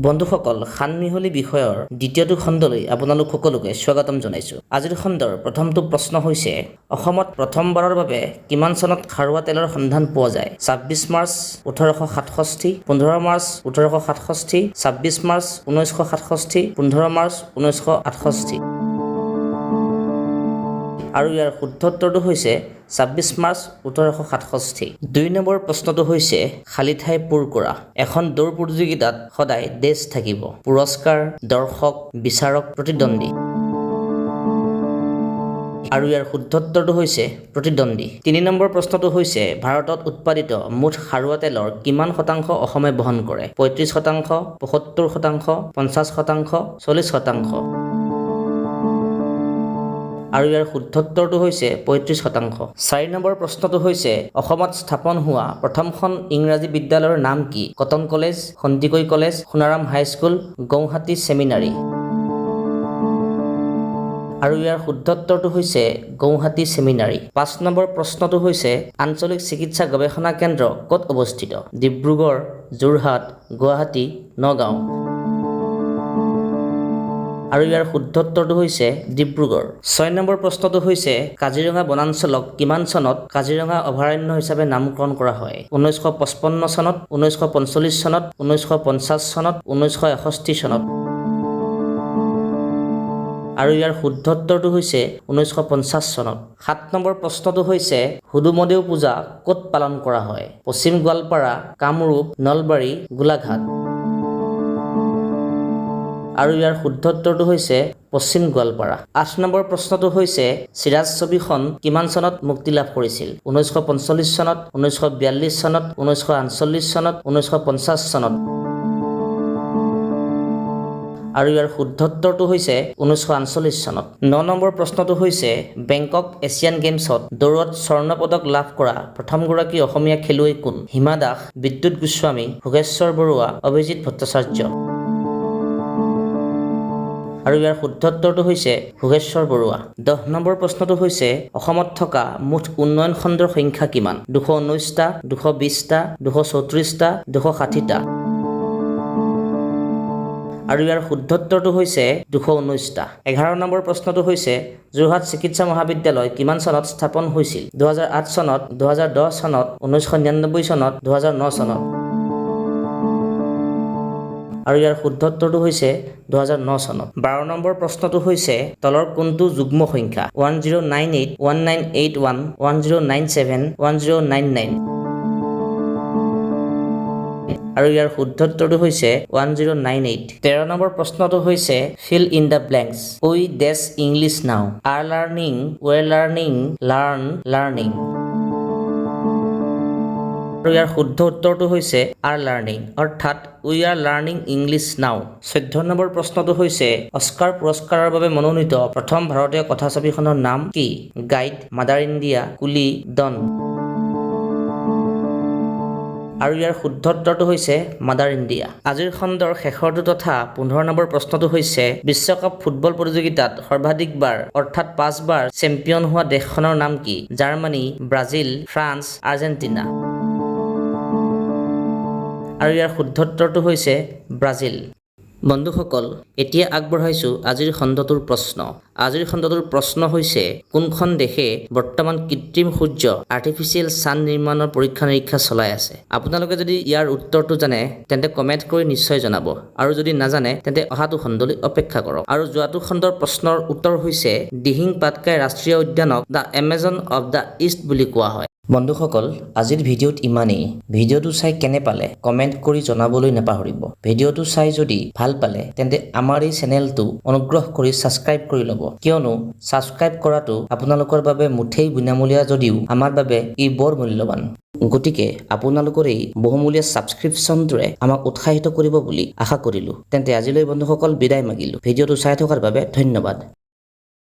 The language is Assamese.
বন্ধুসকল খানমিহলি বিষয়ৰ দ্বিতীয়টো খণ্ডলৈ আপোনালোক সকলোকে স্বাগতম জনাইছো। আজিৰ খণ্ডৰ প্ৰথমটো প্ৰশ্ন হৈছে অসমত প্ৰথমবাৰৰ বাবে কিমান চনত খাৰুৱা তেলৰ সন্ধান পোৱা যায়? 26 মাৰ্চ 1867, 15 মাৰ্চ 1867, 26 মাৰ্চ 1967, 15 মাৰ্চ 1968। আৰু ইয়াৰ শুদ্ধ উত্তৰটো হৈছে 26 মাৰ্চ 1867। 2 নম্বৰ প্ৰশ্নটো হৈছে খালী ঠাই পূৰ কৰা। এখন দৌৰ প্ৰতিযোগিতাত সদায় দেশ থাকিব, পুৰস্কাৰ, দৰ্শক, বিচাৰক, প্ৰতিদ্বন্দ্বী। আৰু ইয়াৰ শুদ্ধ উত্তৰটো হৈছে প্ৰতিদ্বন্দ্বী। 3 নম্বৰ প্ৰশ্নটো হৈছে ভাৰতত উৎপাদিত মুঠ খাৰুৱা তেলৰ কিমান শতাংশ অসমে বহন কৰে? 35%, 75%, 50%, 40%। আৰু ইয়াৰ শুদ্ধ উত্তৰটো হৈছে 35%। 4 নম্বৰ প্ৰশ্নটো হৈছে অসমত স্থাপন হোৱা প্ৰথমখন ইংৰাজী বিদ্যালয়ৰ নাম কি? Cotton College, Sandikoi College, Sonaram high school, Guwahati seminary. আৰু ইয়াৰ শুদ্ধ উত্তৰটো হৈছে গুৱাহাটী ছেমিনাৰী। 5 নম্বৰ প্ৰশ্নটো হৈছে আঞ্চলিক চিকিৎসা গৱেষণা কেন্দ্ৰ ক'ত অৱস্থিত? ডিব্ৰুগড়, যোৰহাট, গুৱাহাটী, নগাঁও। আৰু ইয়াৰ শুদ্ধ উত্তৰটো হৈছে ডিব্ৰুগড়। 6 নম্বৰ প্ৰশ্নটো হৈছে কাজিৰঙা বনাঞ্চলক কিমান চনত কাজিৰঙা অভয়াৰণ্য হিচাপে নামকৰণ কৰা হয়? 1955 চনত, 1945 চনত, 1950 চনত, 1961 চনত। আৰু ইয়াৰ শুদ্ধ উত্তৰটো হৈছে 1950 চনত। 7 নম্বৰ প্ৰশ্নটো হৈছে হুদুমদেউ পূজা ক'ত পালন কৰা হয়? পশ্চিম গোৱালপাৰা, কামৰূপ, নলবাৰী, গোলাঘাট। আৰু ইয়াৰ শুদ্ধ উত্তৰটো হৈছে পশ্চিম গোৱালপাৰা। 8 নম্বৰ প্ৰশ্নটো হৈছে চিৰাজ ছবিখন কিমান চনত মুক্তি লাভ কৰিছিল? 1945 চনত, 1942 চনত, 1948 চনত, 1950 চনত। আৰু ইয়াৰ শুদ্ধ উত্তৰটো হৈছে 1948 চনত। 9 নম্বৰ প্ৰশ্নটো হৈছে বেংকক এছিয়ান গেমছত দৌৰত স্বৰ্ণ পদক লাভ কৰা প্ৰথমগৰাকী অসমীয়া খেলুৱৈ কোন? হিমা দাস, বিদ্যুৎ গোস্বামী, ভোগেশ্বৰ বৰুৱা, অভিজিত ভট্টাচাৰ্য। আৰু ইয়াৰ শুদ্ধ উত্তৰটো হৈছে ভোগেশ্বৰ বৰুৱা। 10 নম্বৰ প্ৰশ্নটো হৈছে অসমত থকা মুঠ উন্নয়ন খণ্ডৰ সংখ্যা কিমান? 219টা, 220টা, 234টা, 260টা। আৰু ইয়াৰ শুদ্ধ উত্তৰটো হৈছে 219টা। 11 নম্বৰ প্ৰশ্নটো হৈছে যোৰহাট চিকিৎসা মহাবিদ্যালয় কিমান চনত স্থাপন হৈছিল? 2008 চনত, 2010 চনত, 1999 চনত, 2009 চনত। আৰু ইয়াৰ শুদ্ধ উত্তৰটো হৈছে 2009 চনত। 12 নম্বৰ প্ৰশ্নটো হৈছে তলৰ কোনটো যুগ্ম সংখ্যা? 1098, 1981, 1097, 1099। আৰু ইয়াৰ শুদ্ধ উত্তৰটো হৈছে 1098। 13 নম্বৰ প্ৰশ্নটো হৈছে fill in the blanks. We dash English now, are learning, were learning, learning. আৰু ইয়াৰ শুদ্ধ উত্তৰটো হৈছে আৰ লাৰ্ণিং, অৰ্থাৎ উই আৰ লাৰ্ণিং ইংলিছ নাও। 14 নম্বৰ প্ৰশ্নটো হৈছে অস্কাৰ পুৰস্কাৰৰ বাবে মনোনীত প্ৰথম ভাৰতীয় কথাছবিখনৰ নাম কি? গাইড, মাদাৰ ইণ্ডিয়া, কুলি, ডন। আৰু ইয়াৰ শুদ্ধ উত্তৰটো হৈছে মাদাৰ ইণ্ডিয়া। আজিৰ খণ্ডৰ শেষৰটো তথা 15 নম্বৰ প্ৰশ্নটো হৈছে বিশ্বকাপ ফুটবল প্ৰতিযোগিতাত সৰ্বাধিকবাৰ অৰ্থাৎ 5 বাৰ চেম্পিয়ন হোৱা দেশখনৰ নাম কি? Germany, Brazil, France, Argentina. আৰু ইয়াৰ শুদ্ধ উত্তৰটো হৈছে ব্ৰাজিল। বন্ধুসকল, এতিয়া আগবঢ়াইছো আজিৰ খণ্ডটোৰ প্ৰশ্ন। আজিৰ খণ্ডটোৰ প্ৰশ্ন হৈছে কোনখন দেশে বৰ্তমান কৃত্ৰিম সূৰ্য আৰ্টিফিচিয়েল ছান নিৰ্মাণৰ পৰীক্ষা নিৰীক্ষা চলাই আছে? আপোনালোকে যদি ইয়াৰ উত্তৰটো জানে তেন্তে কমেণ্ট কৰি নিশ্চয় জনাব, আৰু যদি নাজানে তেন্তে অহাটো খণ্ডলৈ অপেক্ষা কৰক। আৰু যোৱাটো খণ্ডৰ প্ৰশ্নৰ উত্তৰ হৈছে দিহিং পাটকাই ৰাষ্ট্ৰীয় উদ্যানক the Amazon of the east বুলি কোৱা হয়। বন্ধুসকল, আজিৰ ভিডিঅ'ত ইমানেই। ভিডিঅ'টো চাই কেনে পালে কমেণ্ট কৰি জনাবলৈ নাপাহৰিব। ভিডিঅ'টো চাই যদি ভাল পালে তেন্তে আমাৰ এই চেনেলটো অনুগ্ৰহ কৰি ছাবস্ক্ৰাইব কৰি ল'ব, কিয়নো ছাবস্ক্ৰাইব কৰাটো আপোনালোকৰ বাবে মুঠেই বিনামূলীয়া যদিও আমাৰ বাবে ই বৰ মূল্যৱান। গতিকে আপোনালোকৰ এই বহুমূলীয়া ছাবস্ক্ৰিপশ্যনটোৱে আমাক উৎসাহিত কৰিব বুলি আশা কৰিলোঁ। তেন্তে আজিলৈ বন্ধুসকল বিদায় মাগিলোঁ। ভিডিঅ'টো চাই থকাৰ বাবে ধন্যবাদ।